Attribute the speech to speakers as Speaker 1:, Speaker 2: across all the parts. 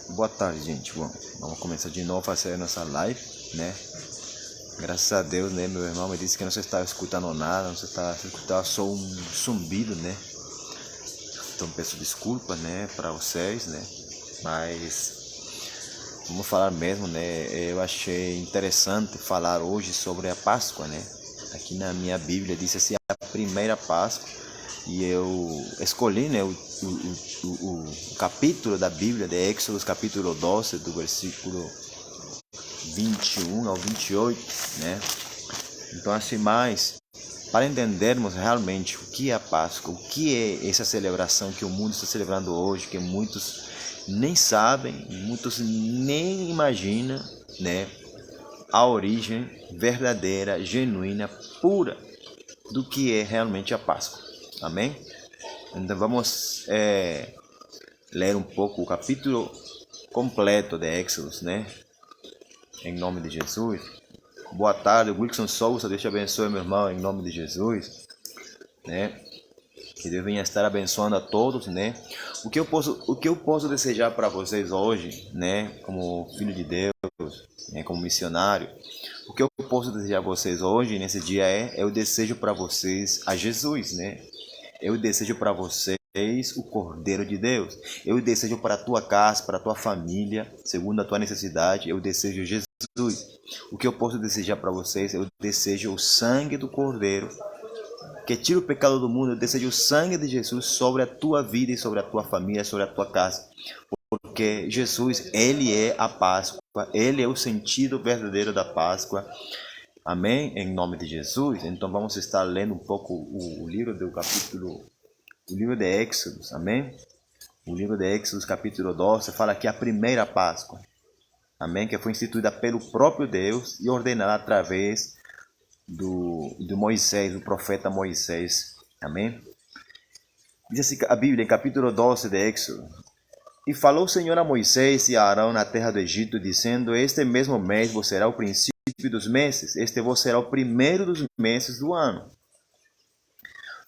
Speaker 1: Boa tarde, gente. Bom, vamos começar de novo a fazer nossa live, né? Graças a Deus, né? Meu irmão me disse que não se estava escutando nada, não se estava escutando só um zumbido, né? Então peço desculpas, né, para vocês, né? Mas vamos falar mesmo, né? Eu achei interessante falar hoje sobre a Páscoa, né? Aqui na minha Bíblia diz assim, a primeira Páscoa, e eu escolhi, né, o capítulo da Bíblia de Éxodo, capítulo 12, do versículo 21 ao 28, né? Então, assim, mais para entendermos realmente o que é a Páscoa, o que é essa celebração que o mundo está celebrando hoje, que muitos nem sabem, muitos nem imaginam, né? A origem verdadeira, genuína, pura do que é realmente a Páscoa. Amém? Então vamos ler um pouco o capítulo completo de Éxodo, né? Em nome de Jesus. Boa tarde, Wilson Souza, Deus te abençoe, meu irmão, em nome de Jesus, né? Que Deus venha estar abençoando a todos, né? O que eu posso desejar para vocês hoje, né? Como filho de Deus, né? Como missionário, o que eu posso desejar a vocês hoje, nesse dia, eu desejo para vocês a Jesus, né? Eu desejo para vocês o Cordeiro de Deus. Eu desejo para a tua casa, para a tua família, segundo a tua necessidade, eu desejo Jesus. O que eu posso desejar para vocês, eu desejo o sangue do Cordeiro, que tira o pecado do mundo. Eu desejo o sangue de Jesus sobre a tua vida e sobre a tua família, sobre a tua casa. Porque Jesus, Ele é a Páscoa, Ele é o sentido verdadeiro da Páscoa. Amém? Em nome de Jesus. Então vamos estar lendo um pouco o livro do capítulo, o livro de Éxodos, amém? O livro de Éxodos, capítulo 12, fala que a primeira Páscoa, amém? Que foi instituída pelo próprio Deus e ordenada através do Moisés, do profeta Moisés, amém? Diz assim a Bíblia, em capítulo 12 de Éxodo: E falou o Senhor a Moisés e a Arão na terra do Egito, dizendo: Este mesmo mês vos será o princípio dos meses, este vos será o primeiro dos meses do ano.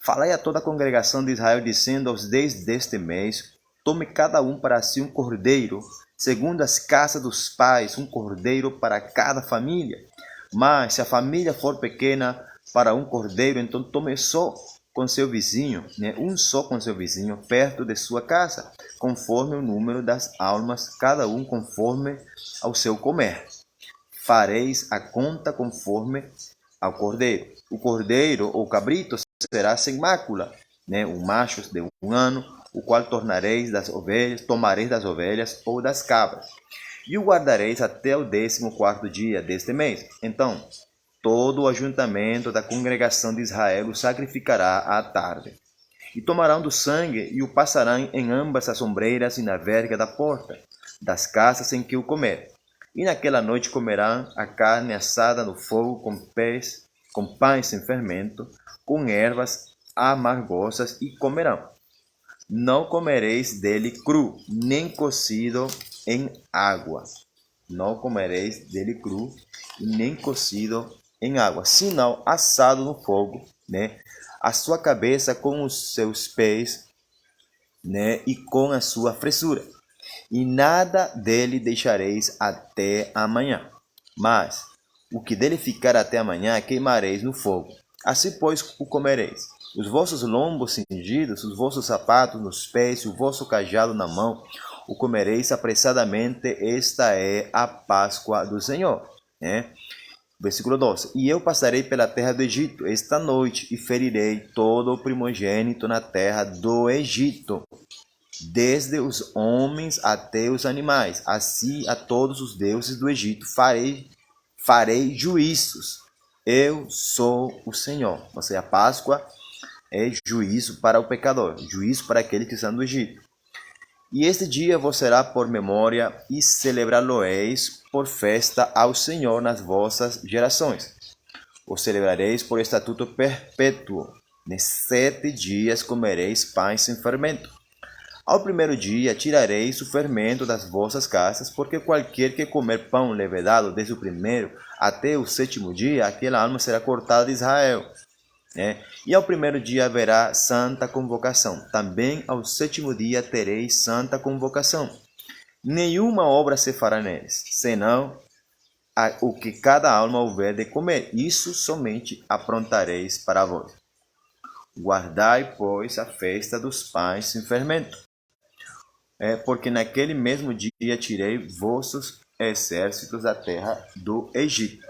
Speaker 1: Falai a toda a congregação de Israel, dizendo aos 10 deste mês: Tome cada um para si um cordeiro, segundo as casas dos pais, um cordeiro para cada família. Mas se a família for pequena para um cordeiro, então tome só com seu vizinho, né? Um só com seu vizinho, perto de sua casa, conforme o número das almas, cada um conforme ao seu comer. Fareis a conta conforme ao cordeiro. O cordeiro ou cabrito será sem mácula, né? Um macho de 1 ano, o qual tomareis das ovelhas ou das cabras, e o guardareis até o 14º dia deste mês. Então, todo o ajuntamento da congregação de Israel o sacrificará à tarde. E tomarão do sangue e o passarão em ambas as ombreiras e na verga da porta das casas em que o comer. E naquela noite comerão a carne assada no fogo com pães sem fermento, com ervas amargosas, e comerão. Não comereis dele cru, nem cocido em água. Não comereis dele cru, nem cocido em água, senão assado no fogo, né? A sua cabeça com os seus pés, né? E com a sua fressura. E nada dele deixareis até amanhã. Mas o que dele ficar até amanhã queimareis no fogo. Assim, pois, o comereis. Os vossos lombos cingidos, os vossos sapatos nos pés, e o vosso cajado na mão, o comereis apressadamente. Esta é a Páscoa do Senhor. Né? Versículo 12. E eu passarei pela terra do Egito esta noite, e ferirei todo o primogênito na terra do Egito, desde os homens até os animais. Assim a todos os deuses do Egito farei juízos. Eu sou o Senhor. Ou seja, a Páscoa é juízo para o pecador, juízo para aquele que está no Egito. E este dia vos será por memória, e celebrá-lo-eis por festa ao Senhor nas vossas gerações. O celebrareis por estatuto perpétuo. Nes 7 dias comereis pães sem fermento. Ao primeiro dia tirareis o fermento das vossas casas, porque qualquer que comer pão levedado desde o primeiro até o 7º dia, aquela alma será cortada de Israel. E ao primeiro dia haverá santa convocação. Também ao sétimo dia tereis santa convocação. Nenhuma obra se fará neles, senão o que cada alma houver de comer. Isso somente aprontareis para vós. Guardai, pois, a festa dos pães sem fermento. Porque naquele mesmo dia tirei vossos exércitos da terra do Egito.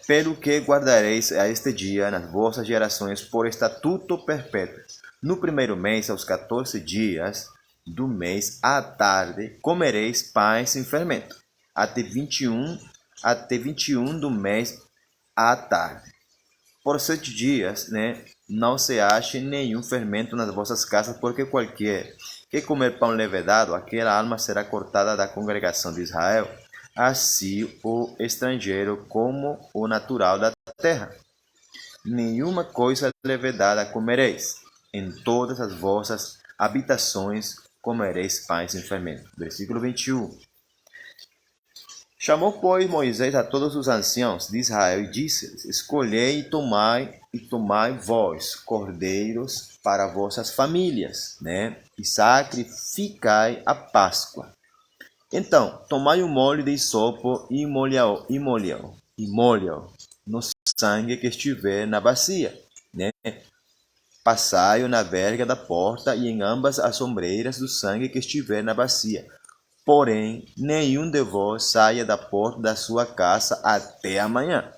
Speaker 1: Pelo que guardareis a este dia nas vossas gerações por estatuto perpétuo. No primeiro mês, aos 14 dias do mês, à tarde, comereis pães sem fermento, até 21 do mês à tarde. Por 7 dias, não se ache nenhum fermento nas vossas casas, porque qualquer que comer pão levedado, aquela alma será cortada da congregação de Israel, assim o estrangeiro como o natural da terra. Nenhuma coisa levedada comereis. Em todas as vossas habitações comereis pães sem fermento. Versículo 21. Chamou, pois, Moisés a todos os anciãos de Israel e disse-lhes: Escolhei e tomai vós cordeiros para vossas famílias, e sacrificai a Páscoa. Então, tomai um molho de hisopo e molham no sangue que estiver na bacia, Passai-o na verga da porta e em ambas as ombreiras do sangue que estiver na bacia. Porém, nenhum de vós saia da porta da sua casa até amanhã,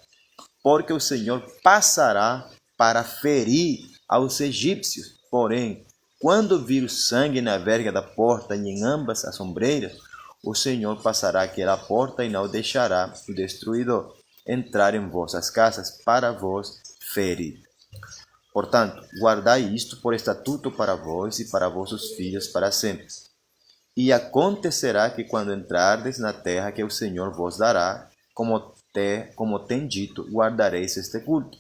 Speaker 1: porque o Senhor passará para ferir aos egípcios. Porém, quando vir o sangue na verga da porta e em ambas as ombreiras, o Senhor passará aquela porta e não deixará o destruidor entrar em vossas casas para vos ferir. Portanto, guardai isto por estatuto para vós e para vossos filhos para sempre. E acontecerá que quando entrardes na terra que o Senhor vos dará, como tem dito, guardareis este culto.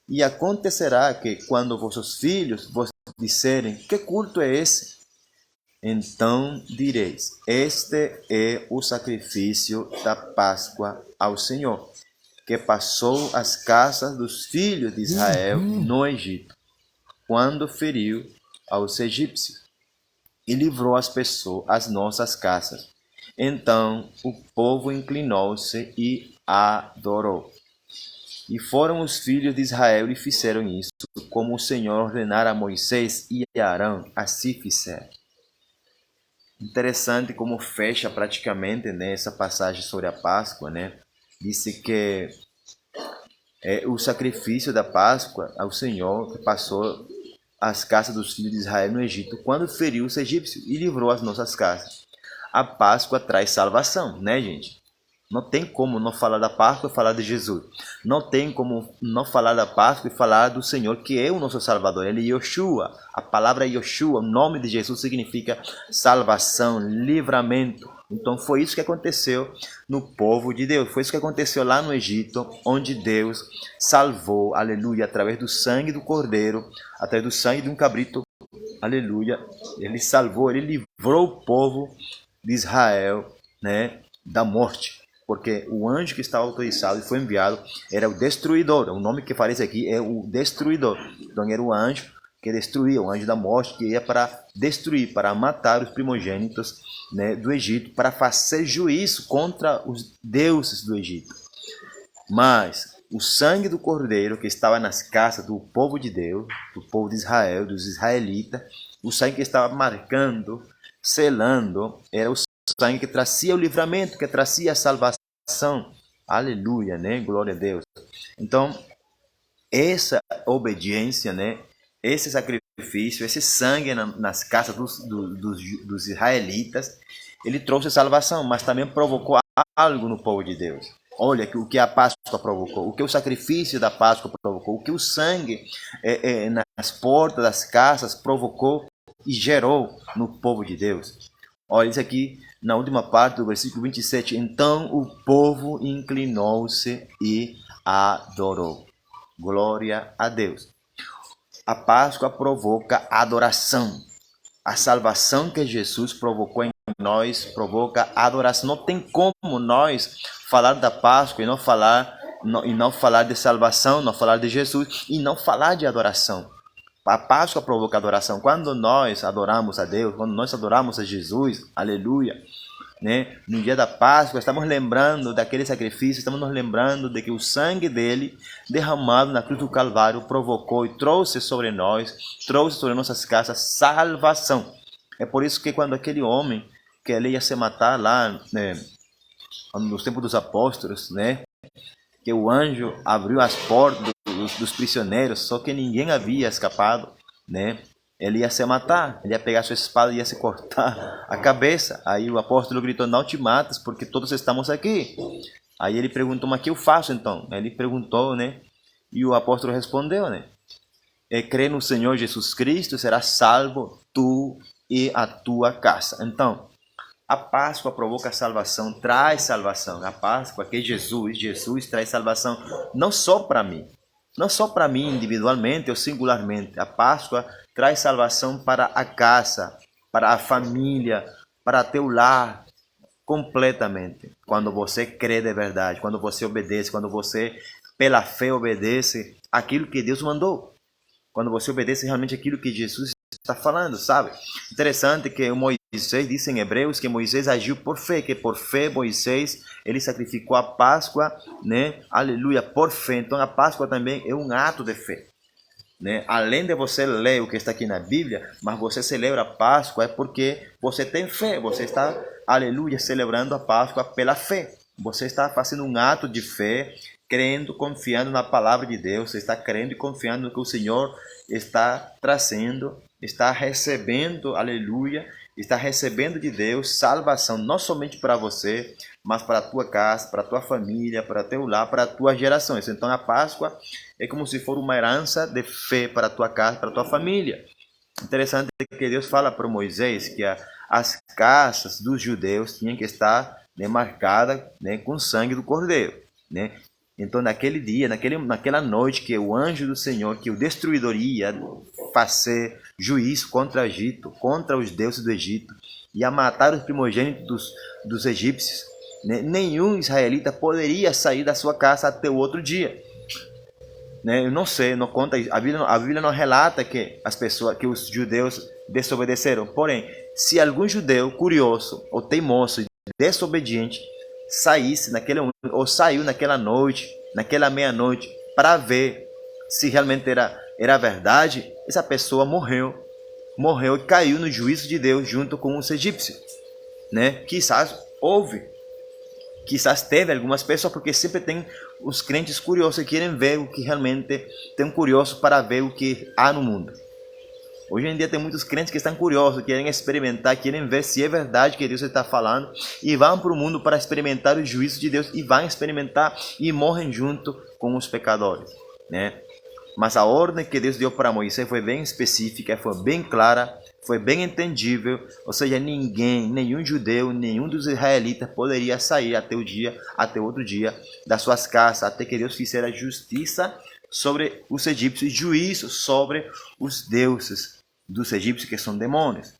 Speaker 1: E acontecerá que quando vossos filhos vos disserem: que culto é esse? Então direis: este é o sacrifício da Páscoa ao Senhor, que passou as casas dos filhos de Israel no Egito, quando feriu aos egípcios e livrou as nossas casas. Então o povo inclinou-se e adorou. E foram os filhos de Israel e fizeram isso, como o Senhor ordenara a Moisés e a Arão, assim fizeram. Interessante como fecha praticamente essa passagem sobre a Páscoa, Disse que o sacrifício da Páscoa ao Senhor, que passou as casas dos filhos de Israel no Egito, quando feriu os egípcios e livrou as nossas casas. A Páscoa traz salvação, gente? Não tem como não falar da Páscoa e falar de Jesus. Não tem como não falar da Páscoa e falar do Senhor, que é o nosso Salvador. Ele é Yoshua. A palavra Yoshua, o nome de Jesus, significa salvação, livramento. Então foi isso que aconteceu no povo de Deus. Foi isso que aconteceu lá no Egito, onde Deus salvou, aleluia, através do sangue do cordeiro, através do sangue de um cabrito, aleluia. Ele salvou, ele livrou o povo de Israel, da morte. Porque o anjo que estava autorizado e foi enviado era o destruidor. O nome que aparece aqui é o destruidor. Então era o anjo que destruía, o anjo da morte, que ia para destruir, para matar os primogênitos do Egito, para fazer juízo contra os deuses do Egito. Mas o sangue do cordeiro que estava nas casas do povo de Deus, do povo de Israel, dos israelitas, o sangue que estava marcando, selando, era o sangue que trazia o livramento, que trazia a salvação. Aleluia, Glória a Deus. Então, essa obediência, esse sacrifício, esse sangue nas casas dos israelitas, ele trouxe salvação, mas também provocou algo no povo de Deus. Olha o que a Páscoa provocou, o que o sacrifício da Páscoa provocou, o que o sangue nas portas das casas provocou e gerou no povo de Deus. Olha isso aqui na última parte do versículo 27. Então o povo inclinou-se e adorou. Glória a Deus. A Páscoa provoca adoração. A salvação que Jesus provocou em nós provoca adoração. Não tem como nós falar da Páscoa e não falar de salvação, não falar de Jesus e não falar de adoração. A Páscoa provoca adoração. Quando nós adoramos a Deus, quando nós adoramos a Jesus, aleluia, né? No dia da Páscoa, estamos lembrando daquele sacrifício, estamos nos lembrando de que o sangue dele, derramado na cruz do Calvário, provocou e trouxe sobre nós, trouxe sobre nossas casas salvação. É por isso que quando aquele homem que ele ia se matar lá, né, nos tempos dos apóstolos, né, que o anjo abriu as portas dos prisioneiros, só que ninguém havia escapado, né? Ele ia se matar, ele ia pegar sua espada e ia se cortar a cabeça. Aí o apóstolo gritou: não te mates, porque todos estamos aqui. Aí ele perguntou: mas o que eu faço então? Ele perguntou, né? E o apóstolo respondeu, né? Crê no Senhor Jesus Cristo, serás salvo tu e a tua casa. Então, a Páscoa provoca salvação, traz salvação. A Páscoa que Jesus traz salvação não só para mim, não só para mim individualmente ou singularmente. A Páscoa traz salvação para a casa, para a família, para teu lar, completamente. Quando você crê de verdade, quando você obedece, quando você pela fé obedece aquilo que Deus mandou. Quando você obedece realmente aquilo que Jesus está falando, sabe? Interessante que o Moisés diz em Hebreus que Moisés agiu por fé, que por fé Moisés, ele sacrificou a Páscoa, né? Aleluia, por fé. Então a Páscoa também é um ato de fé, né? Além de você ler o que está aqui na Bíblia, mas você celebra a Páscoa é porque você tem fé, você está, aleluia, celebrando a Páscoa pela fé. Você está fazendo um ato de fé, crendo, confiando na palavra de Deus, você está crendo e confiando no que o Senhor está trazendo, está recebendo, aleluia, está recebendo de Deus salvação, não somente para você, mas para a tua casa, para a tua família, para teu lar, para as tuas gerações. Então a Páscoa é como se for uma herança de fé para a tua casa, para a tua família. Interessante que Deus fala para Moisés que as casas dos judeus tinham que estar, né, marcadas, né, com o sangue do Cordeiro, né? Então, naquele dia, naquela noite que o anjo do Senhor, que o destruidor ia fazer juízo contra o Egito, contra os deuses do Egito, ia matar os primogênitos dos egípcios, né? Nenhum israelita poderia sair da sua casa até o outro dia, né? Eu não sei, não conta, a Bíblia não relata que os judeus desobedeceram. Porém, se algum judeu curioso ou teimoso e desobediente saísse ou saiu naquela noite, naquela meia-noite, para ver se realmente era verdade, essa pessoa morreu e caiu no juízo de Deus junto com os egípcios, né? Quizás teve algumas pessoas, porque sempre tem os crentes curiosos que querem ver o que realmente tem curioso para ver o que há no mundo. Hoje em dia tem muitos crentes que estão curiosos, querem experimentar, querem ver se é verdade que Deus está falando e vão para o mundo para experimentar o juízo de Deus e vão experimentar e morrem junto com os pecadores, né? Mas a ordem que Deus deu para Moisés foi bem específica, foi bem clara, foi bem entendível, ou seja, nenhum judeu, nenhum dos israelitas poderia sair até outro dia das suas casas, até que Deus fizesse justiça sobre os egípcios, juízo sobre os deuses dos egípcios, que são demônios.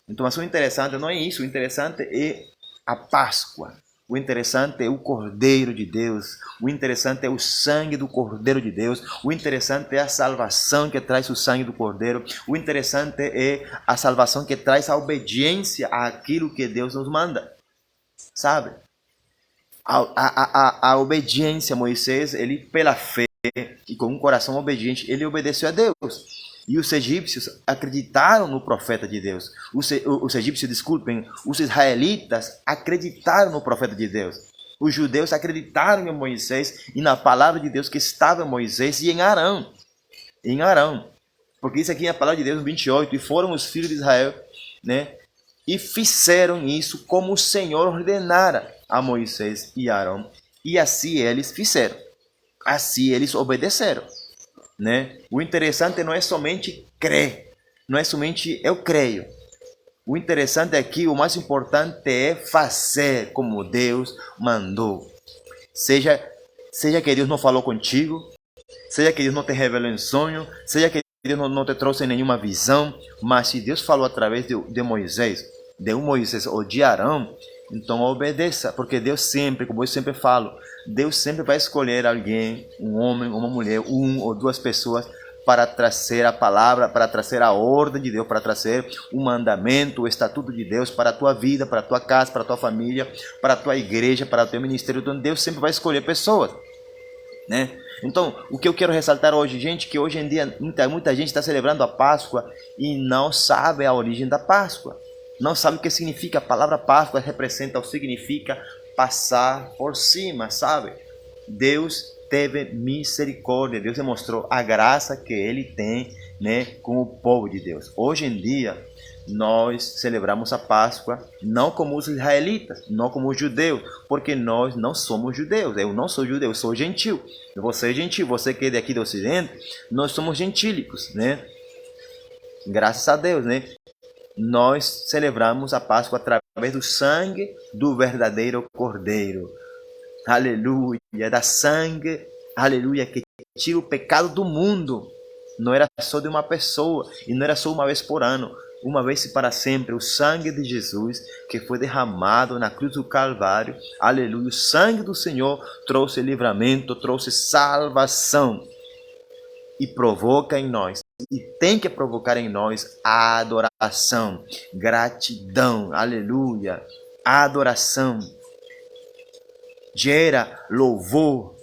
Speaker 1: Então, mas o interessante não é isso, o interessante é a Páscoa, o interessante é o Cordeiro de Deus, o interessante é o sangue do Cordeiro de Deus, o interessante é a salvação que traz o sangue do Cordeiro, o interessante é a salvação que traz a obediência àquilo que Deus nos manda, sabe? A obediência, Moisés, ele pela fé e com um coração obediente, ele obedeceu a Deus. E os egípcios acreditaram no profeta de Deus. Os egípcios, desculpem, os israelitas acreditaram no profeta de Deus. Os judeus acreditaram em Moisés e na palavra de Deus que estava em Moisés e em Arão. Em Arão. Porque isso aqui é a palavra de Deus no 28. E foram os filhos de Israel, né? E fizeram isso como o Senhor ordenara a Moisés e Arão. E assim eles fizeram. Assim eles obedeceram, né? O interessante não é somente crer, não é somente eu creio. O interessante aqui, o mais importante é fazer como Deus mandou. Seja que Deus não falou contigo, seja que Deus não te revelou em sonho, seja que Deus não te trouxe nenhuma visão, mas se Deus falou através de Moisés, de um Moisés ou de Arão, então obedeça, porque Deus sempre, como eu sempre falo, Deus sempre vai escolher alguém, um homem, uma mulher, um ou duas pessoas, para trazer a palavra, para trazer a ordem de Deus, para trazer o mandamento, o estatuto de Deus para a tua vida, para a tua casa, para a tua família, para a tua igreja, para o teu ministério. Então Deus sempre vai escolher pessoas, né? Então, o que eu quero ressaltar hoje, gente, que hoje em dia muita gente está celebrando a Páscoa e não sabe a origem da Páscoa. Não sabe o que significa. A palavra Páscoa representa ou significa passar por cima, sabe? Deus teve misericórdia. Deus demonstrou a graça que Ele tem, né, com o povo de Deus. Hoje em dia, nós celebramos a Páscoa não como os israelitas, não como os judeus, porque nós não somos judeus. Eu não sou judeu, eu sou gentil. Você é gentil, você que é daqui do Ocidente, nós somos gentílicos, né? Graças a Deus, né? Nós celebramos a Páscoa através do sangue do verdadeiro Cordeiro. Aleluia, da sangue, aleluia, que tira o pecado do mundo. Não era só de uma pessoa e não era só uma vez por ano, uma vez e para sempre. O sangue de Jesus que foi derramado na cruz do Calvário, aleluia. O sangue do Senhor trouxe livramento, trouxe salvação e provoca em nós, e tem que provocar em nós a adoração, gratidão, aleluia, adoração. Gera louvor.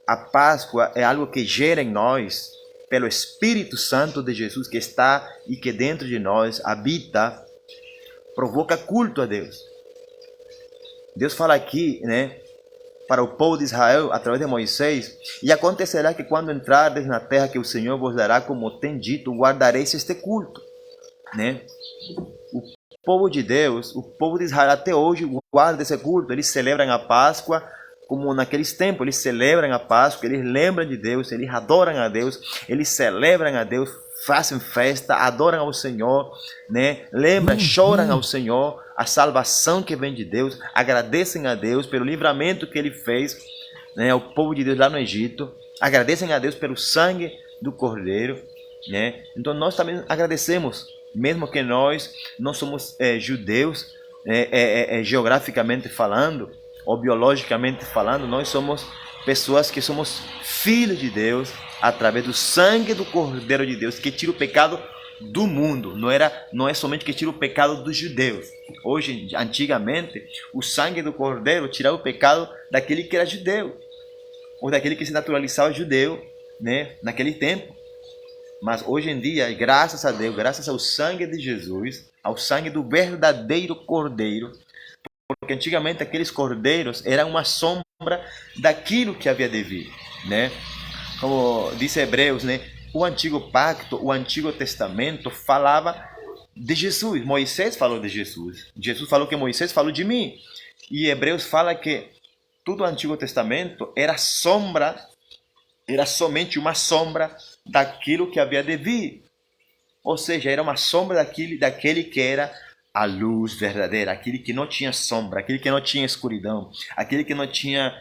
Speaker 1: A Páscoa é algo que gera em nós, pelo Espírito Santo de Jesus que está e que dentro de nós habita, provoca culto a Deus. Deus fala aqui, né, para o povo de Israel, através de Moisés: e acontecerá que quando entrardes na terra que o Senhor vos dará, como tem dito, guardareis este culto, né? O povo de Deus, o povo de Israel até hoje guarda esse culto. Eles celebram a Páscoa como naqueles tempos. Eles celebram a Páscoa, eles lembram de Deus, eles adoram a Deus, eles celebram a Deus, fazem festa, adoram ao Senhor, né? Lembram, choram ao Senhor a salvação que vem de Deus, agradecem a Deus pelo livramento que Ele fez, né, ao povo de Deus lá no Egito, agradecem a Deus pelo sangue do Cordeiro, né? Então nós também agradecemos. Mesmo que nós não somos judeus, geograficamente falando, ou biologicamente falando, nós somos pessoas que somos filhos de Deus, através do sangue do Cordeiro de Deus, que tira o pecado do mundo. Não é somente que tira o pecado dos judeus. Hoje, antigamente, o sangue do Cordeiro tirava o pecado daquele que era judeu, ou daquele que se naturalizava judeu, né, naquele tempo. Mas hoje em dia, graças a Deus, graças ao sangue de Jesus, ao sangue do verdadeiro Cordeiro, porque antigamente aqueles cordeiros eram uma sombra daquilo que havia de vir, né? Como diz Hebreus, né? O antigo pacto, o Antigo Testamento falava de Jesus. Moisés falou de Jesus. Jesus falou que Moisés falou de mim. E Hebreus fala que todo o Antigo Testamento era sombra, era somente uma sombra daquilo que havia de vir. Ou seja, era uma sombra daquele que era a luz verdadeira, aquele que não tinha sombra, aquele que não tinha escuridão, aquele que não tinha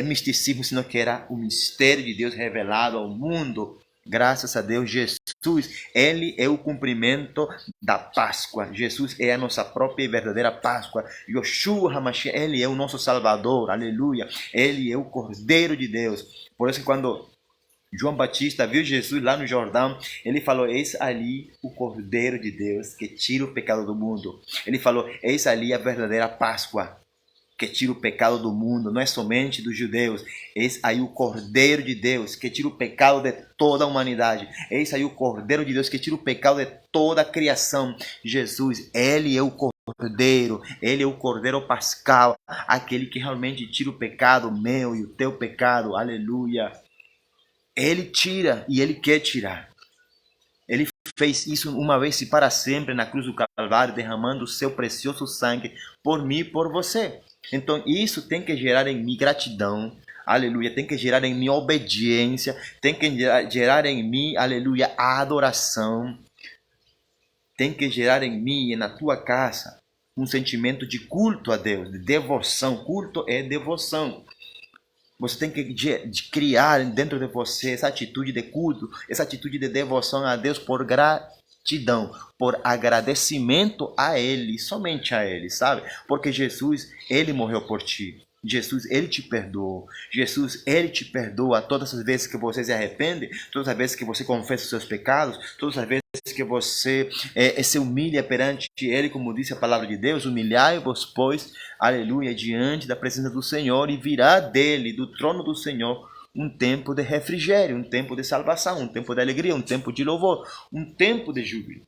Speaker 1: misticismo, senão que era o mistério de Deus revelado ao mundo. Graças a Deus, Jesus, Ele é o cumprimento da Páscoa. Jesus é a nossa própria e verdadeira Páscoa. Yoshua HaMashiach, Ele é o nosso Salvador, aleluia. Ele é o Cordeiro de Deus. Por isso que quando João Batista viu Jesus lá no Jordão, ele falou: eis ali o Cordeiro de Deus que tira o pecado do mundo. Ele falou: eis ali a verdadeira Páscoa que tira o pecado do mundo, não é somente dos judeus. Eis aí o Cordeiro de Deus que tira o pecado de toda a humanidade. Eis aí o Cordeiro de Deus que tira o pecado de toda a criação. Jesus, Ele é o Cordeiro, Ele é o Cordeiro Pascal, aquele que realmente tira o pecado meu e o teu pecado, aleluia. Ele tira e Ele quer tirar. Ele fez isso uma vez e para sempre na cruz do Calvário, derramando o seu precioso sangue por mim e por você. Então isso tem que gerar em mim gratidão, aleluia, tem que gerar em mim obediência, tem que gerar em mim, aleluia, adoração. Tem que gerar em mim e na tua casa um sentimento de culto a Deus, de devoção. Culto é devoção. Você tem que criar dentro de você essa atitude de culto, essa atitude de devoção a Deus por gratidão. gratidão, por agradecimento a Ele, somente a Ele, sabe? Porque Jesus, Ele morreu por ti. Jesus, Ele te perdoou. Jesus, Ele te perdoa todas as vezes que você se arrepende, todas as vezes que você confessa os seus pecados, todas as vezes que você se humilha perante Ele, como disse a palavra de Deus, humilhai-vos, pois, aleluia, diante da presença do Senhor, e virá dele, do trono do Senhor, um tempo de refrigério, um tempo de salvação, um tempo de alegria, um tempo de louvor, um tempo de júbilo.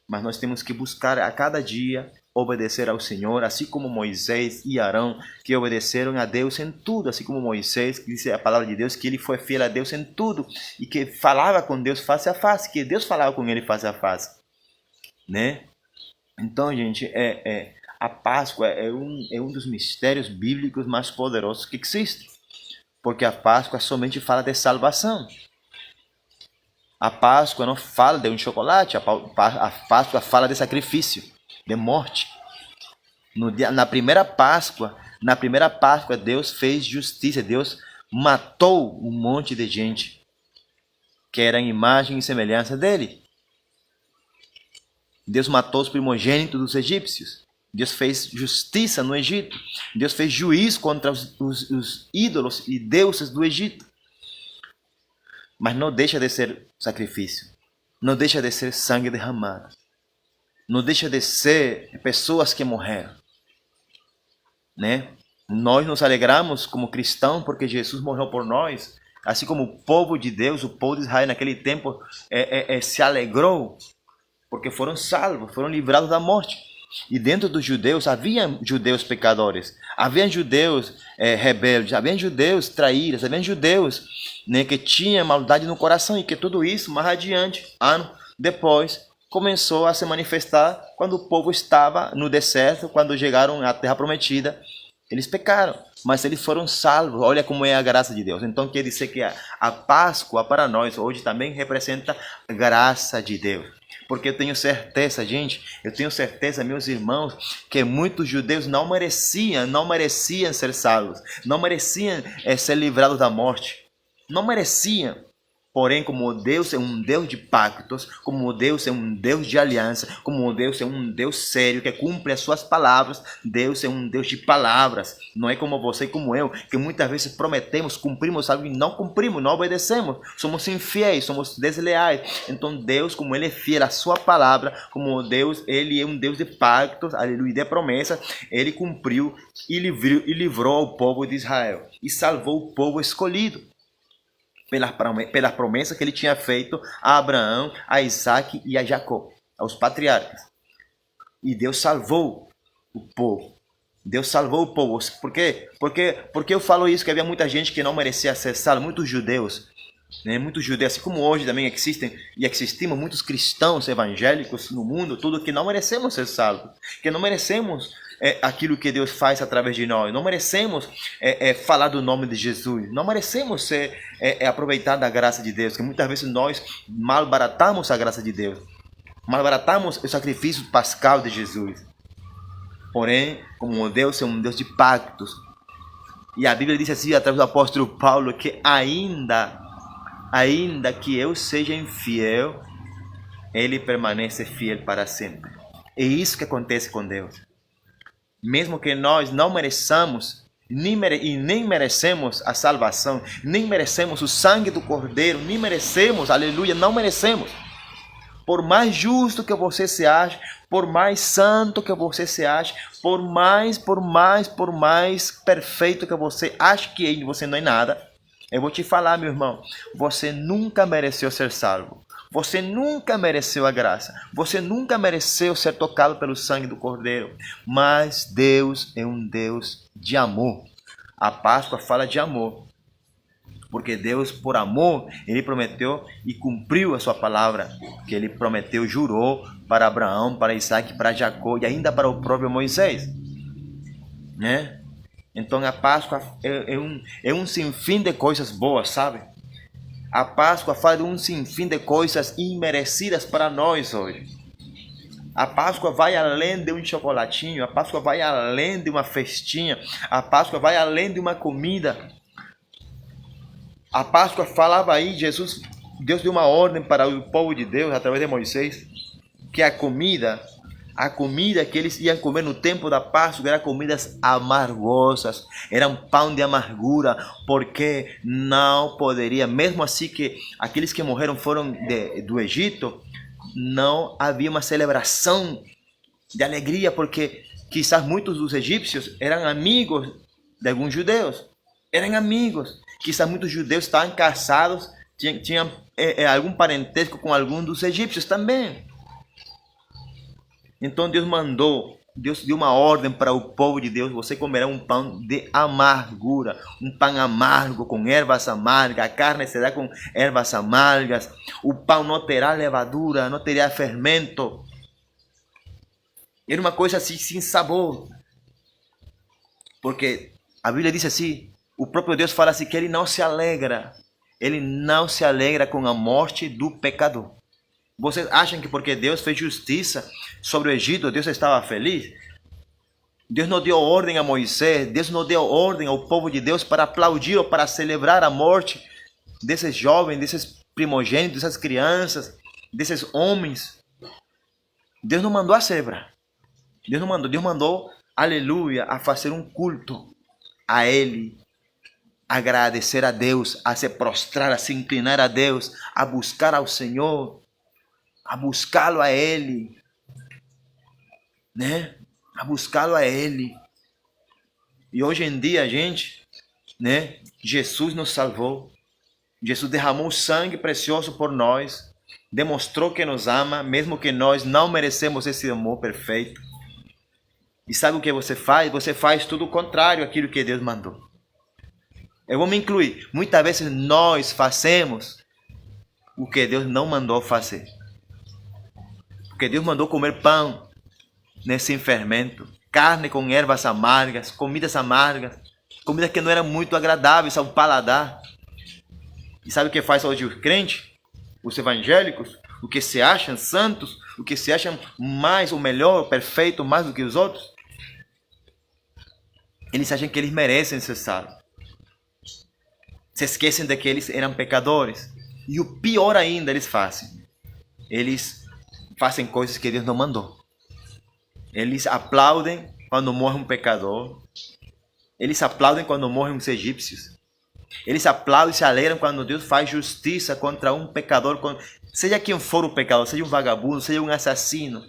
Speaker 1: Mas nós temos que buscar a cada dia obedecer ao Senhor, assim como Moisés e Arão, que obedeceram a Deus em tudo, assim como Moisés, que disse a palavra de Deus, que ele foi fiel a Deus em tudo, e que falava com Deus face a face, que Deus falava com ele face a face, né? Então, gente, a Páscoa é um dos mistérios bíblicos mais poderosos que existe, porque a Páscoa somente fala de salvação. A Páscoa não fala de um chocolate, a Páscoa fala de sacrifício, de morte. Na primeira Páscoa, Deus fez justiça, Deus matou um monte de gente que era em imagem e semelhança dele. Deus matou os primogênitos dos egípcios. Deus fez justiça no Egito. Deus fez juízo contra os ídolos e deuses do Egito. Mas não deixa de ser sacrifício. Não deixa de ser sangue derramado. Não deixa de ser pessoas que morreram. Né? Nós nos alegramos como cristãos porque Jesus morreu por nós. Assim como o povo de Deus, o povo de Israel naquele tempo se alegrou porque foram salvos, foram livrados da morte. E dentro dos judeus, havia judeus pecadores, havia judeus rebeldes, havia judeus traíras, havia judeus, né, que tinham maldade no coração, e que tudo isso, mais adiante, ano depois, começou a se manifestar quando o povo estava no deserto, quando chegaram à terra prometida. Eles pecaram, mas eles foram salvos. Olha como é a graça de Deus. Então quer dizer que a Páscoa para nós hoje também representa a graça de Deus. Porque eu tenho certeza, gente, meus irmãos, que muitos judeus não mereciam ser salvos, não mereciam ser livrados da morte, não mereciam. Porém, como Deus é um Deus de pactos, como Deus é um Deus de aliança, como Deus é um Deus sério, que cumpre as suas palavras, Deus é um Deus de palavras. Não é como você e como eu, que muitas vezes prometemos, cumprimos algo e não cumprimos, não obedecemos. Somos infiéis, somos desleais. Então Deus, como Ele é fiel à sua palavra, como Deus, Ele é um Deus de pactos, aleluia, de promessa, Ele cumpriu e livrou o povo de Israel e salvou o povo escolhido pela promessa que ele tinha feito a Abraão, a Isaac e a Jacó, aos patriarcas. E Deus salvou o povo. Deus salvou o povo. Por quê? Porque eu falo isso, que havia muita gente que não merecia ser salvo, muitos judeus, né? Muitos judeus, assim como hoje também existem e existimos muitos cristãos evangélicos no mundo, tudo que não merecemos ser salvos, que não merecemos aquilo que Deus faz através de nós, não merecemos falar do nome de Jesus, não merecemos ser aproveitar da graça de Deus, que muitas vezes nós malbaratamos a graça de Deus, malbaratamos o sacrifício pascal de Jesus. Porém, como Deus é um Deus de pactos, e a Bíblia diz assim, através do apóstolo Paulo, que ainda que eu seja infiel, Ele permanece fiel para sempre. É isso que acontece com Deus. Mesmo que nós não mereçamos, nem merecemos a salvação, nem merecemos o sangue do Cordeiro, nem merecemos, aleluia, não merecemos. Por mais justo que você se ache, por mais santo que você se ache, por mais perfeito que você ache que você não é nada, eu vou te falar, meu irmão, você nunca mereceu ser salvo. Você nunca mereceu a graça. Você nunca mereceu ser tocado pelo sangue do Cordeiro. Mas Deus é um Deus de amor. A Páscoa fala de amor. Porque Deus, por amor, Ele prometeu e cumpriu a sua palavra. Que Ele prometeu, jurou para Abraão, para Isaac, para Jacó e ainda para o próprio Moisés. Né? Então a Páscoa é um sinfim de coisas boas, sabe? A Páscoa fala de um sinfim de coisas imerecidas para nós hoje. A Páscoa vai além de um chocolatinho, a Páscoa vai além de uma festinha, a Páscoa vai além de uma comida. A Páscoa falava aí, Deus deu uma ordem para o povo de Deus através de Moisés, que a comida que eles iam comer no tempo da Páscoa eram comidas amargosas, era um pão de amargura, porque não poderia, mesmo assim que aqueles que morreram foram do Egito, não havia uma celebração de alegria, porque quizás muitos dos egípcios eram amigos de alguns judeus, eram amigos, quizás muitos judeus estavam casados, tinham algum parentesco com alguns dos egípcios também. Então Deus deu uma ordem para o povo de Deus: você comerá um pão de amargura, um pão amargo com ervas amargas, a carne será com ervas amargas, o pão não terá levadura, não terá fermento. Era uma coisa assim, sem sabor. Porque a Bíblia diz assim, o próprio Deus fala assim, que Ele não se alegra com a morte do pecador. Vocês acham que porque Deus fez justiça sobre o Egito, Deus estava feliz? Deus não deu ordem a Moisés, Deus não deu ordem ao povo de Deus para aplaudir ou para celebrar a morte desses jovens, desses primogênitos, dessas crianças, desses homens. Deus não mandou a celebrar. Deus mandou, aleluia, a fazer um culto a Ele, agradecer a Deus, a se prostrar, a se inclinar a Deus, a buscar ao Senhor, a buscá-lo a Ele, né? A buscá-lo a Ele. E hoje em dia, gente, né? Jesus nos salvou. Jesus derramou sangue precioso por nós, demonstrou que nos ama, mesmo que nós não merecemos esse amor perfeito. E sabe o que você faz? Você faz tudo o contrário àquilo que Deus mandou. Eu vou me incluir. Muitas vezes nós fazemos o que Deus não mandou fazer. Porque Deus mandou comer pão sem fermento, carne com ervas amargas, comidas que não eram muito agradáveis ao paladar. E sabe o que faz hoje os crentes, os evangélicos, o que se acham santos, o que se acham mais, o melhor, perfeito, mais do que os outros? Eles acham que eles merecem ser salvos. Se esquecem de que eles eram pecadores. E o pior ainda eles fazem coisas que Deus não mandou. Eles aplaudem quando morre um pecador. Eles aplaudem quando morrem os egípcios. Eles aplaudem e se alegram quando Deus faz justiça contra um pecador, seja quem for o pecador, seja um vagabundo, seja um assassino,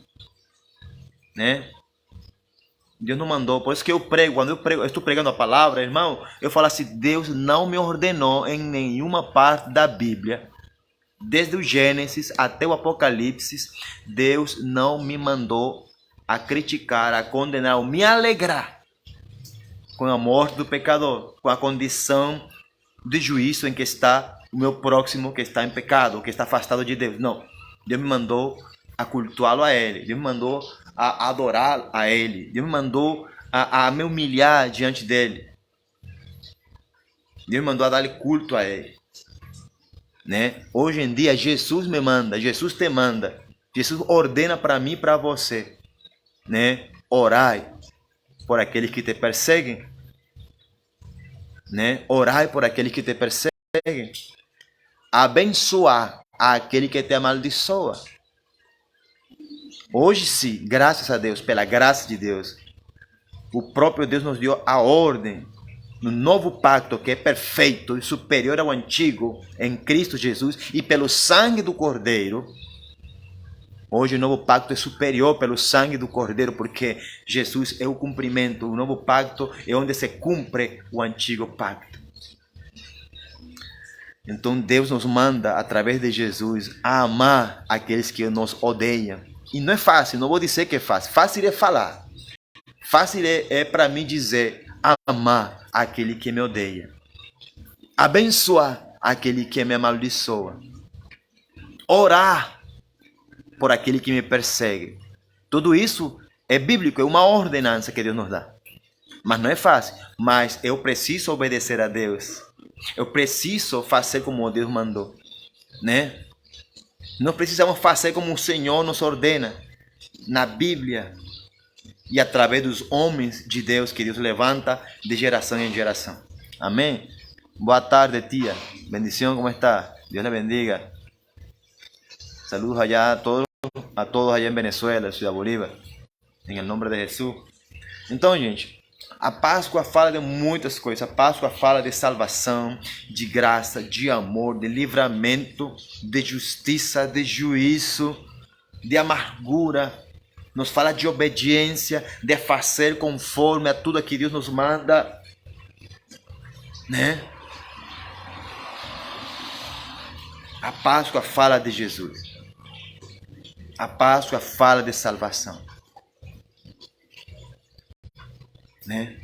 Speaker 1: né? Deus não mandou. Por isso que quando eu estou pregando a palavra, irmão, eu falo assim: Deus não me ordenou em nenhuma parte da Bíblia, desde o Gênesis até o Apocalipse, Deus não me mandou a criticar, a condenar, ou me alegrar com a morte do pecador, com a condição de juízo em que está o meu próximo, que está em pecado, que está afastado de Deus. Não. Deus me mandou a cultuá-lo a Ele. Deus me mandou a adorar a Ele. Deus me mandou a me humilhar diante dEle. Deus me mandou a dar-lhe culto a Ele. Né? Hoje em dia, Jesus me manda, Jesus te manda. Jesus ordena para mim e para você. Né? Orai por aqueles que te perseguem. Né? Orai por aqueles que te perseguem. Abençoar aquele que te amaldiçoa. Hoje sim, graças a Deus, pela graça de Deus, o próprio Deus nos deu a ordem no novo pacto, que é perfeito e superior ao antigo, em Cristo Jesus, e pelo sangue do Cordeiro. Hoje o novo pacto é superior pelo sangue do Cordeiro, porque Jesus é o cumprimento. O novo pacto é onde se cumpre o antigo pacto. Então Deus nos manda, através de Jesus, a amar aqueles que nos odeiam. E não é fácil, não vou dizer que é fácil. Fácil é falar. Fácil é para mim dizer, amar aquele que me odeia. Abençoar aquele que me amaldiçoa. Orar por aquele que me persegue. Tudo isso é bíblico, é uma ordenança que Deus nos dá. Mas não é fácil. Mas eu preciso obedecer a Deus. Eu preciso fazer como Deus mandou. Né? Não precisamos fazer como o Senhor nos ordena na Bíblia e através dos homens de Deus que Deus levanta de geração em geração. Amém? Boa tarde, tia. Bendición, ¿cómo está? Dios le bendiga. Saludos allá a todos a todos allá em Venezuela, Ciudad Bolívar, em nome de Jesus. Então, gente, a Páscoa fala de muitas coisas. A Páscoa fala de salvação, de graça, de amor, de livramento, de justiça, de juízo, de amargura. Nos fala de obediência, de fazer conforme a tudo que Deus nos manda, né? A Páscoa fala de Jesus. A Páscoa fala de salvação, né?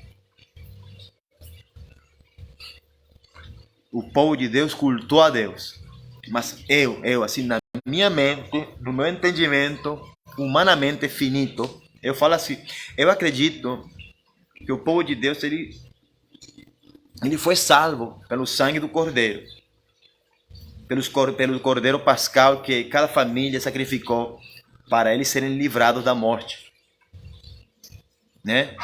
Speaker 1: O povo de Deus cultuou a Deus. Mas eu, assim, na minha mente, no meu entendimento, humanamente finito, eu falo assim, eu acredito que o povo de Deus, ele foi salvo pelo sangue do Cordeiro. Pelo Cordeiro Pascal que cada família sacrificou para eles serem livrados da morte, né?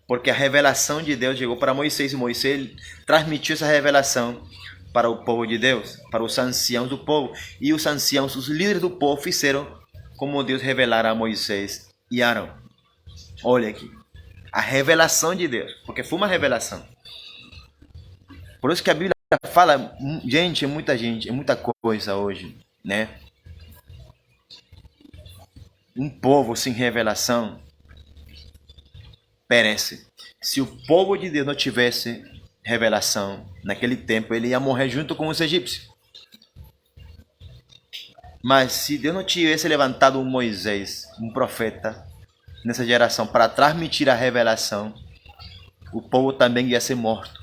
Speaker 1: Porque a revelação de Deus chegou para Moisés e Moisés transmitiu essa revelação para o povo de Deus, para os anciãos do povo. E os anciãos, os líderes do povo, fizeram como Deus revelara a Moisés e Arão. Olha aqui, a revelação de Deus, porque foi uma revelação. Por isso que a Bíblia fala, gente, é muita coisa hoje, né? Um povo sem revelação perece. Se o povo de Deus não tivesse revelação naquele tempo, ele ia morrer junto com os egípcios. Mas se Deus não tivesse levantado um Moisés, um profeta, nessa geração, para transmitir a revelação, o povo também ia ser morto.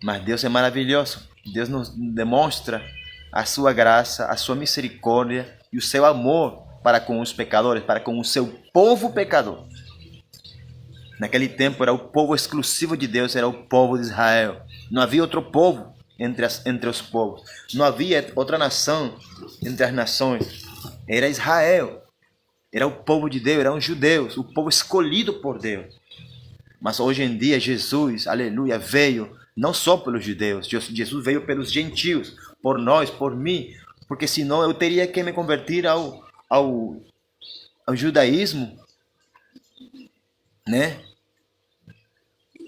Speaker 1: Mas Deus é maravilhoso. Deus nos demonstra a sua graça, a sua misericórdia e o seu amor para com os pecadores, para com o seu povo pecador. Naquele tempo era o povo exclusivo de Deus, era o povo de Israel. Não havia outro povo entre os povos. Não havia outra nação entre as nações. Era Israel. Era o povo de Deus, eram os judeus, o povo escolhido por Deus. Mas hoje em dia Jesus, aleluia, veio não só pelos judeus. Jesus veio pelos gentios, por nós, por mim. Porque senão eu teria que me converter ao judaísmo, né?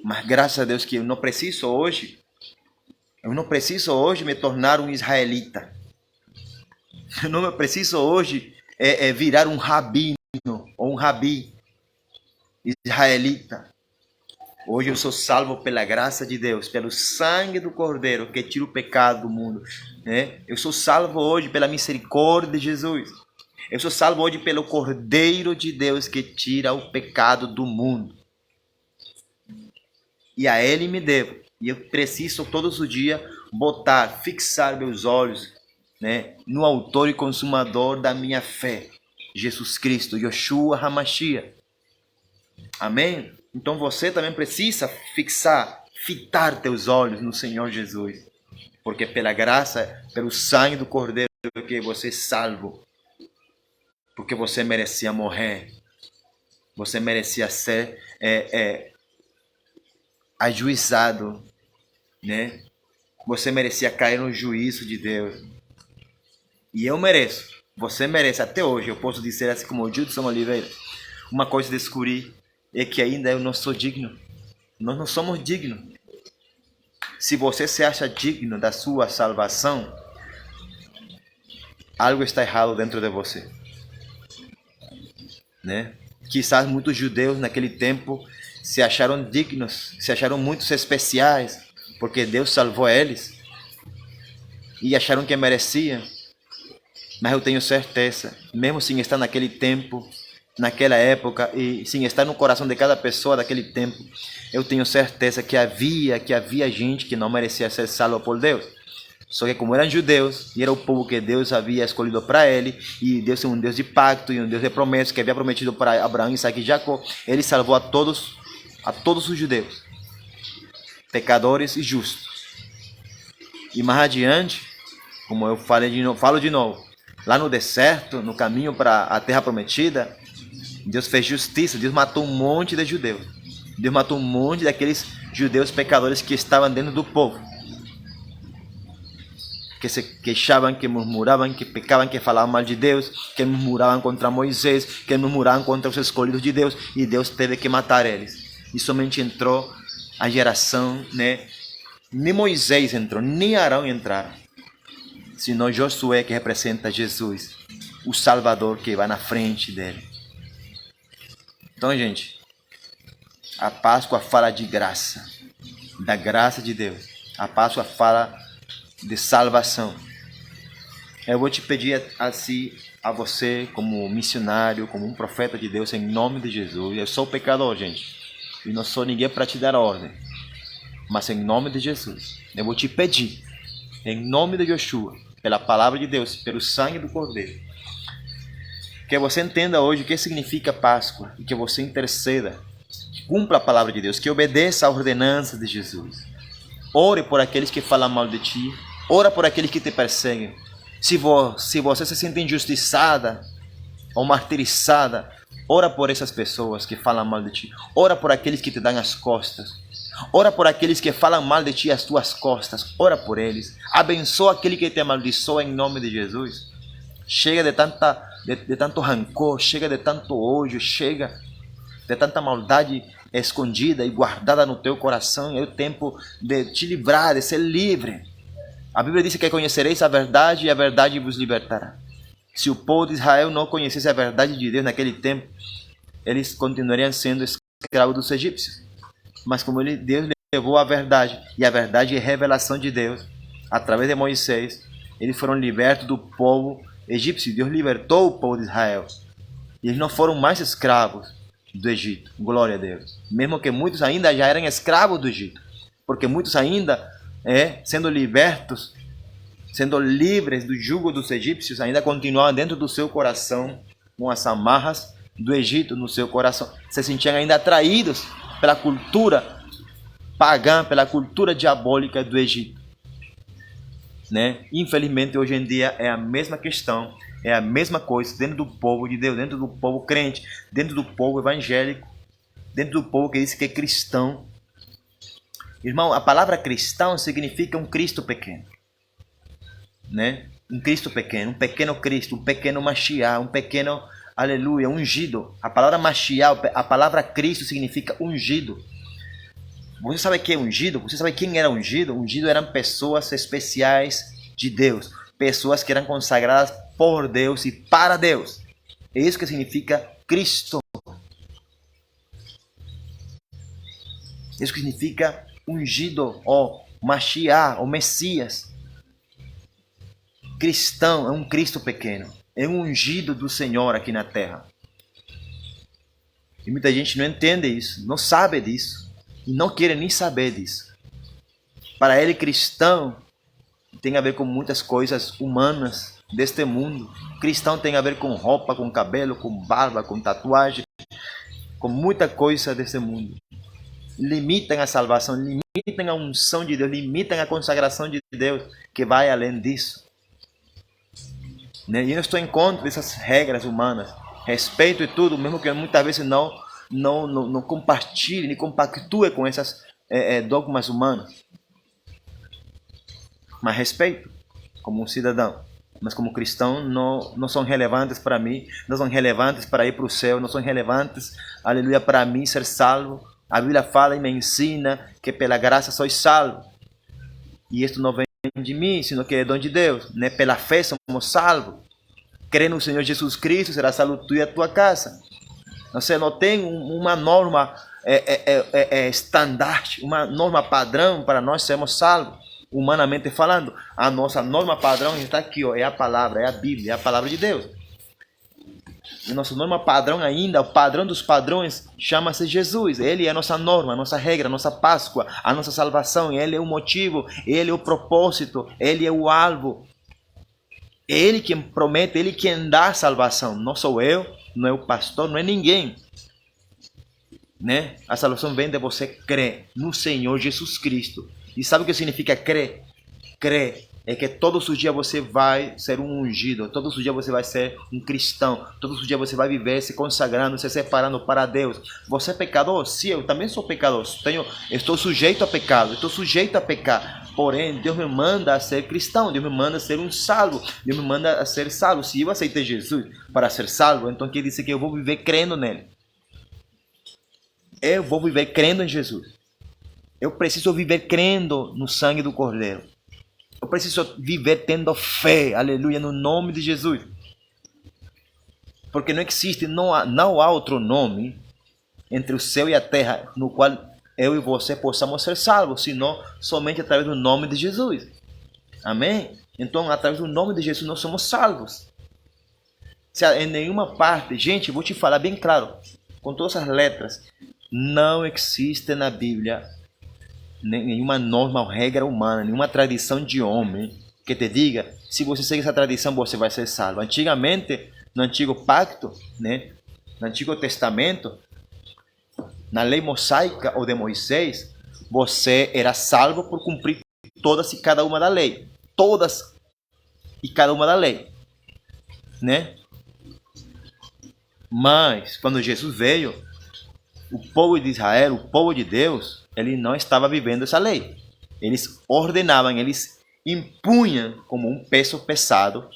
Speaker 1: Mas graças a Deus que eu não preciso hoje me tornar um israelita. Eu não preciso hoje virar um rabino ou um rabi israelita. Hoje eu sou salvo pela graça de Deus, pelo sangue do Cordeiro que tira o pecado do mundo, né? Eu sou salvo hoje pela misericórdia de Jesus. Eu sou salvo hoje pelo Cordeiro de Deus que tira o pecado do mundo. E a Ele me devo. E eu preciso todos os dias fixar meus olhos, né, no autor e consumador da minha fé, Jesus Cristo, Yeshua HaMashiach. Amém? Então você também precisa fitar teus olhos no Senhor Jesus. Porque pela graça, pelo sangue do Cordeiro que você é salvo. Porque você merecia morrer. Você merecia ser ajuizado, né? Você merecia cair no juízo de Deus. E eu mereço. Você merece. Até hoje eu posso dizer assim como o Judson Oliveira. Uma coisa que descobri é que ainda eu não sou digno. Nós não somos dignos. Se você se acha digno da sua salvação, algo está errado dentro de você, né? Quizás muitos judeus naquele tempo se acharam dignos, se acharam muito especiais, porque Deus salvou eles e acharam que mereciam. Mas eu tenho certeza, mesmo sem estar naquele tempo, naquela época, e sem estar no coração de cada pessoa daquele tempo, eu tenho certeza que havia gente que não merecia ser salvo por Deus. Só que como eram judeus, e era o povo que Deus havia escolhido para ele, e Deus é um Deus de pacto, e um Deus de promessa, que havia prometido para Abraão, Isaac e Jacó, ele salvou a todos os judeus, pecadores e justos. E mais adiante, como eu falo de novo, lá no deserto, no caminho para a terra prometida, Deus fez justiça, Deus matou um monte de judeus. Deus matou um monte daqueles judeus pecadores que estavam dentro do povo. que se queixavam, que murmuravam, que pecavam, que falavam mal de Deus, que murmuravam contra Moisés, que murmuravam contra os escolhidos de Deus, e Deus teve que matar eles. E somente entrou a geração, né? Nem Moisés entrou, nem Arão entraram, senão Josué, que representa Jesus, o Salvador que vai na frente dele. Então, gente, a Páscoa fala de graça, da graça de Deus. A Páscoa fala de salvação. Eu vou te pedir assim a você, como missionário, como um profeta de Deus, em nome de Jesus. Eu sou pecador, gente, e não sou ninguém para te dar ordem, mas em nome de Jesus, eu vou te pedir, em nome de Yeshua, pela palavra de Deus, pelo sangue do Cordeiro, que você entenda hoje o que significa Páscoa e que você interceda, que cumpra a palavra de Deus, que obedeça a ordenança de Jesus. Ore por aqueles que falam mal de ti, ora por aqueles que te perseguem. Se você se sente injustiçada ou martirizada, ora por essas pessoas que falam mal de ti. Ora por aqueles que te dão as costas. Ora por aqueles que falam mal de ti às tuas costas. Ora por eles. Abençoa aquele que te amaldiçoa em nome de Jesus. Chega de tanto rancor, chega de tanto ódio, chega de tanta maldade escondida e guardada no teu coração. É o tempo de te livrar, de ser livre. A Bíblia diz que conhecereis a verdade e a verdade vos libertará. Se o povo de Israel não conhecesse a verdade de Deus naquele tempo, eles continuariam sendo escravos dos egípcios. Mas como Deus levou a verdade, e a verdade é revelação de Deus, através de Moisés, eles foram libertos do povo egípcio. Deus libertou o povo de Israel. E eles não foram mais escravos do Egito. Glória a Deus. Mesmo que muitos ainda já eram escravos do Egito. Porque muitos ainda, sendo libertos, sendo livres do jugo dos egípcios, ainda continuavam dentro do seu coração com as amarras do Egito no seu coração. Se sentiam ainda atraídos pela cultura pagã, pela cultura diabólica do Egito. Né? Infelizmente, hoje em dia é a mesma questão, é a mesma coisa dentro do povo de Deus, dentro do povo crente, dentro do povo evangélico, dentro do povo que diz que é cristão. Irmão, a palavra cristão significa um Cristo pequeno. Né? Um Cristo pequeno, um pequeno Cristo, um pequeno Mashiach, um pequeno, aleluia, ungido. A palavra Mashiach, a palavra Cristo significa ungido. Você sabe o que é ungido? Você sabe quem era ungido? Ungido eram pessoas especiais de Deus. Pessoas que eram consagradas por Deus e para Deus. É isso que significa Cristo. Isso que significa ungido, ou Mashiach, ou Messias. Cristão é um Cristo pequeno. É um ungido do Senhor aqui na terra. E muita gente não entende isso, não sabe disso. E não quer nem saber disso. Para ele, cristão tem a ver com muitas coisas humanas deste mundo. Cristão tem a ver com roupa, com cabelo, com barba, com tatuagem, com muita coisa deste mundo. Limitam a salvação, limitam a unção de Deus, limitam a consagração de Deus, que vai além disso. E eu estou em contra dessas regras humanas. Respeito e tudo, mesmo que muitas vezes não compartilhe, nem compactue com essas dogmas humanos. Mas respeito como um cidadão. Mas como cristão não são relevantes para mim, não são relevantes para ir para o céu, não são relevantes, aleluia, para mim ser salvo. A Bíblia fala e me ensina que pela graça sois salvo. E isto não vem de mim, sino que é dom de Deus. Né? Pela fé somos salvos. Crê no Senhor Jesus Cristo, será salvo tu e a tua casa. Você não tem uma norma estandarte, uma norma padrão para nós sermos salvos, humanamente falando. A nossa norma padrão está aqui, é a palavra, é a Bíblia, é a palavra de Deus. E nossa norma padrão ainda, o padrão dos padrões, chama-se Jesus. Ele é a nossa norma, a nossa regra, a nossa Páscoa, a nossa salvação. Ele é o motivo, ele é o propósito, ele é o alvo. É ele quem promete, ele quem dá a salvação. Não sou eu, não é o pastor, não é ninguém. Né? A salvação vem de você crer no Senhor Jesus Cristo. E sabe o que significa crer? Crer é que todos os dias você vai ser um ungido, todos os dias você vai ser um cristão, todos os dias você vai viver se consagrando, se separando para Deus. Você é pecador? Sim, eu também sou pecador. Estou sujeito a pecado, estou sujeito a pecar. Porém, Deus me manda a ser cristão, Deus me manda a ser um salvo, Deus me manda a ser salvo. Se eu aceitei Jesus para ser salvo, então quer dizer que eu vou viver crendo nele. Eu vou viver crendo em Jesus. Eu preciso viver crendo no sangue do Cordeiro. Eu preciso viver tendo fé, aleluia, no nome de Jesus. Porque não existe, não há outro nome entre o céu e a terra no qual eu e você possamos ser salvos, senão somente através do nome de Jesus. Amém? Então, através do nome de Jesus, nós somos salvos. Se em nenhuma parte, gente, vou te falar bem claro, com todas as letras, não existe na Bíblia nenhuma norma ou regra humana, nenhuma tradição de homem que te diga, se você segue essa tradição, você vai ser salvo. Antigamente, no Antigo Pacto, né, no Antigo Testamento, na lei mosaica ou de Moisés, você era salvo por cumprir todas e cada uma da lei. Todas e cada uma da lei. Né? Mas, quando Jesus veio, o povo de Israel, o povo de Deus, ele não estava vivendo essa lei. Eles ordenavam, eles impunham como um peso pesado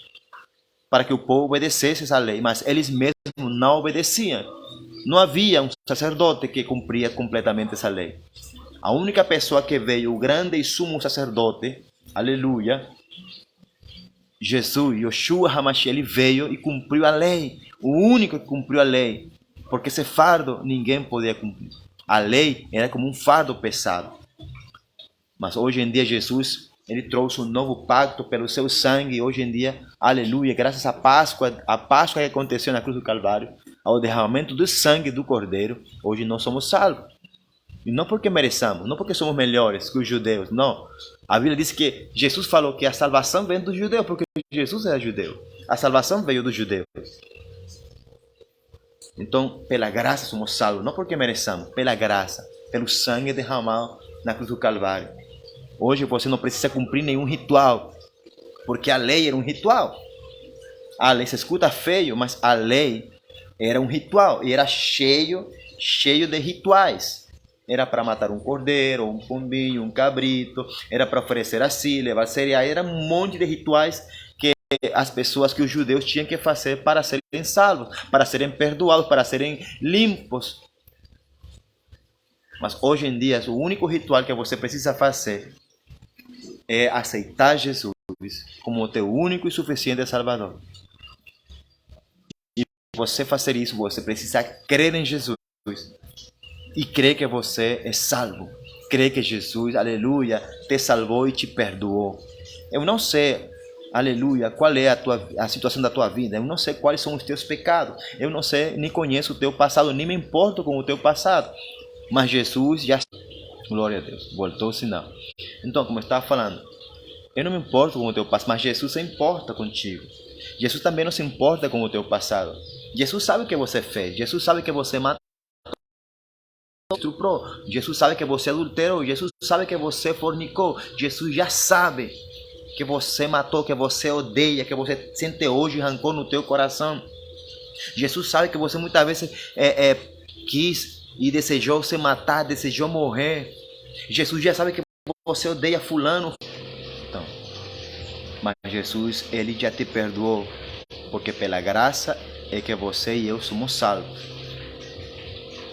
Speaker 1: para que o povo obedecesse essa lei, mas eles mesmos não obedeciam. Não havia um sacerdote que cumpria completamente essa lei. A única pessoa que veio, o grande e sumo sacerdote, aleluia, Jesus, Yoshua HaMashiach, ele veio e cumpriu a lei. O único que cumpriu a lei. Porque esse fardo ninguém podia cumprir. A lei era como um fardo pesado. Mas hoje em dia Jesus, ele trouxe um novo pacto pelo seu sangue. E hoje em dia, aleluia, graças à Páscoa que aconteceu na cruz do Calvário, ao derramamento do sangue do Cordeiro, hoje nós somos salvos. E não porque mereçamos, não porque somos melhores que os judeus, não. A Bíblia diz que Jesus falou que a salvação vem dos judeus, porque Jesus era judeu. A salvação veio dos judeus. Então, pela graça somos salvos, não porque mereçamos, pela graça, pelo sangue derramado na cruz do Calvário. Hoje você não precisa cumprir nenhum ritual, porque a lei era um ritual. A lei se escuta feio, mas a lei era um ritual e era cheio de rituais. Era para matar um cordeiro, um pombinho, um cabrito, era para oferecer assim, levar cereal, era um monte de rituais que as pessoas, que os judeus tinham que fazer para serem salvos, para serem perdoados, para serem limpos. Mas hoje em dia, o único ritual que você precisa fazer é aceitar Jesus como o teu único e suficiente Salvador. E você fazer isso, você precisa crer em Jesus e crer que você é salvo. Crer que Jesus, aleluia, te salvou e te perdoou. Eu não sei, aleluia, qual é a situação da tua vida. Eu não sei quais são os teus pecados. Eu não sei, nem conheço o teu passado, nem me importo com o teu passado. Mas Jesus já... Glória a Deus. Voltou o sinal. Então, como eu estava falando, eu não me importo com o teu passado, mas Jesus se importa contigo. Jesus também não se importa com o teu passado. Jesus sabe o que você fez. Jesus sabe que você matou, estuprou. Jesus sabe que você adulterou. Jesus sabe que você fornicou. Jesus já sabe que você matou, que você odeia, que você sente hoje rancor no teu coração. Jesus sabe que você muitas vezes quis e desejou se matar, desejou morrer. Jesus já sabe que você odeia fulano. Então, mas Jesus, ele já te perdoou, porque pela graça é que você e eu somos salvos.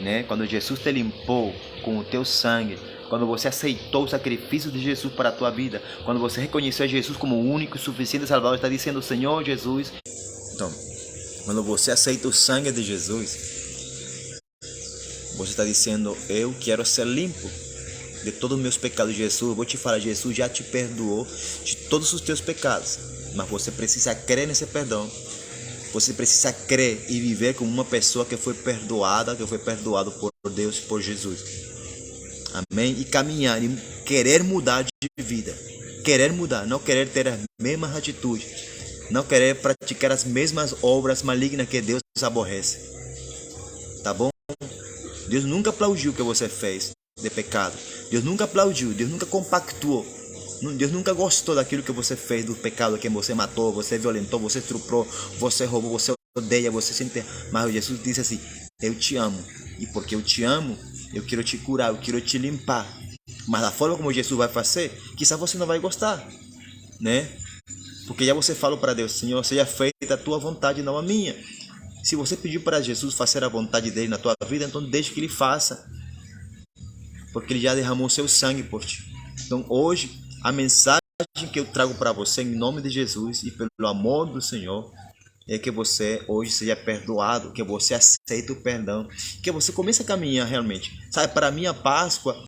Speaker 1: Né? Quando Jesus te limpou com o teu sangue, quando você aceitou o sacrifício de Jesus para a tua vida, quando você reconheceu Jesus como o único e suficiente Salvador, está dizendo, Senhor Jesus. Então, quando você aceita o sangue de Jesus, você está dizendo, eu quero ser limpo de todos os meus pecados. Jesus, eu vou te falar, Jesus já te perdoou de todos os teus pecados, mas você precisa crer nesse perdão. Você precisa crer e viver como uma pessoa que foi perdoada, que foi perdoado por Deus, por Jesus. Amém? E caminhar, e querer mudar de vida. Querer mudar, não querer ter as mesmas atitudes. Não querer praticar as mesmas obras malignas que Deus aborrece. Tá bom? Deus nunca aplaudiu o que você fez de pecado. Deus nunca aplaudiu, Deus nunca compactuou Deus nunca gostou daquilo que você fez, do pecado que você matou, você violentou, você estuprou, você roubou, você odeia, você sente. Mas Jesus disse assim: eu te amo. E porque eu te amo, eu quero te curar, eu quero te limpar. Mas da forma como Jesus vai fazer, quizás você não vai gostar, né? Porque já você falou para Deus: Senhor, seja feita a tua vontade, não a minha. Se você pediu para Jesus fazer a vontade dele na tua vida, então deixe que ele faça. Porque ele já derramou seu sangue por ti. Então hoje, a mensagem que eu trago para você, em nome de Jesus e pelo amor do Senhor, é que você hoje seja perdoado, que você aceite o perdão, que você comece a caminhar realmente. Sabe, para mim a Páscoa,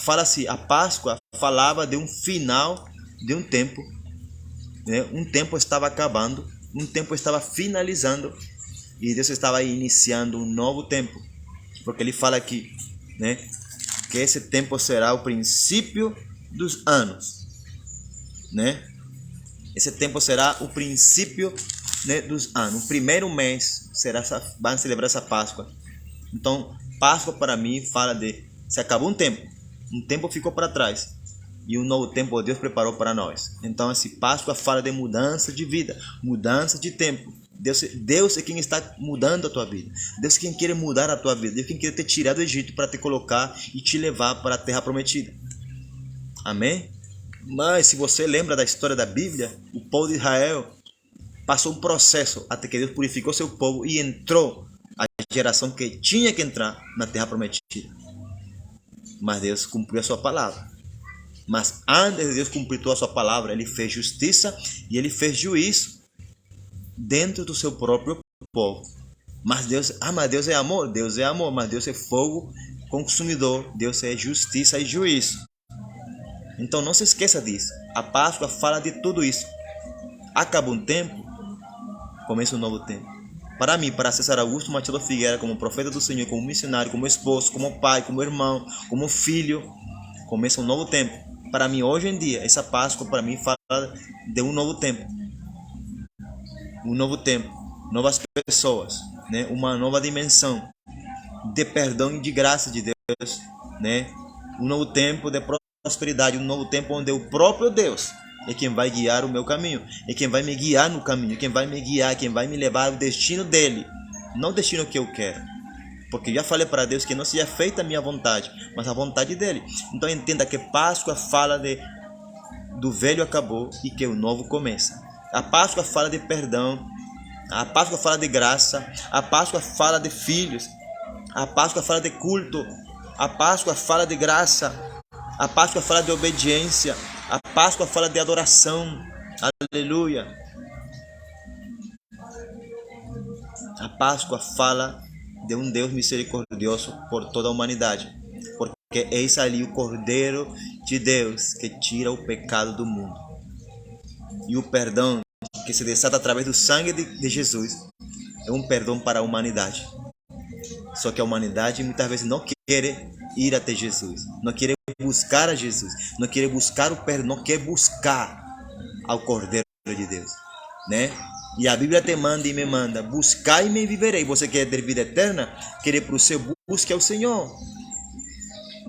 Speaker 1: fala assim, a Páscoa falava de um final de um tempo, né? Um tempo estava acabando, um tempo estava finalizando e Deus estava iniciando um novo tempo, porque ele fala aqui, né, que esse tempo será o princípio dos anos, né? Esse tempo será o princípio, né, dos anos. O primeiro mês vai celebrar essa Páscoa. Então, Páscoa para mim fala de se acabou um tempo ficou para trás e um novo tempo Deus preparou para nós. Então, esse Páscoa fala de mudança de vida, mudança de tempo. Deus é quem está mudando a tua vida. Deus é quem quer mudar a tua vida. Deus é quem quer te tirar do Egito para te colocar e te levar para a terra prometida. Amém? Mas se você lembra da história da Bíblia, o povo de Israel passou um processo até que Deus purificou seu povo e entrou a geração que tinha que entrar na terra prometida. Mas Deus cumpriu a sua palavra. Mas antes de Deus cumprir a sua palavra, ele fez justiça e ele fez juízo dentro do seu próprio povo. Mas Deus é amor, mas Deus é fogo consumidor, Deus é justiça e juízo. Então não se esqueça disso. A Páscoa fala de tudo isso. Acaba um tempo, começa um novo tempo. Para mim, para César Augusto Machado Figueira, como profeta do Senhor, como missionário, como esposo, como pai, como irmão, como filho, começa um novo tempo. Para mim, hoje em dia, essa Páscoa para mim fala de um novo tempo. Um novo tempo, novas pessoas, né? Uma nova dimensão de perdão e de graça de Deus, né? Um novo tempo de prosperidade, um novo tempo onde o próprio Deus é quem vai guiar o meu caminho, é quem vai me guiar no caminho, quem vai me guiar, quem vai me levar ao destino dele, não o destino que eu quero, porque eu já falei para Deus que não seja feita a minha vontade, mas a vontade dele. Então entenda que Páscoa fala do velho acabou e que o novo começa. A Páscoa fala de perdão, a Páscoa fala de graça, a Páscoa fala de filhos, a Páscoa fala de culto, a Páscoa fala de graça, a Páscoa fala de obediência. A Páscoa fala de adoração. Aleluia. A Páscoa fala de um Deus misericordioso por toda a humanidade. Porque eis ali o Cordeiro de Deus que tira o pecado do mundo. E o perdão que se desata através do sangue de Jesus é um perdão para a humanidade. Só que a humanidade muitas vezes não quer ir até Jesus, não quer buscar a Jesus, não quer buscar o perdão, não quer buscar ao Cordeiro de Deus, né? E a Bíblia te manda e me manda: buscar e me viverei. Você quer ter vida eterna? Querer para o seu, busque ao Senhor.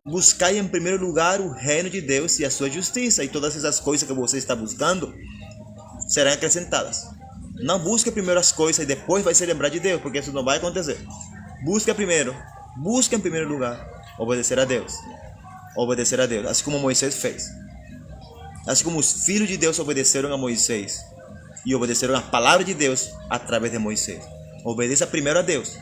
Speaker 1: Buscai em primeiro lugar o reino de Deus e a sua justiça, e todas essas coisas que você está buscando serão acrescentadas. Não busque primeiro as coisas e depois vai se lembrar de Deus, porque isso não vai acontecer. Busque em primeiro lugar obedecer a Deus, assim como Moisés fez, assim como os filhos de Deus obedeceram a Moisés e obedeceram a palavra de Deus através de Moisés. Obedeça primeiro a Deus,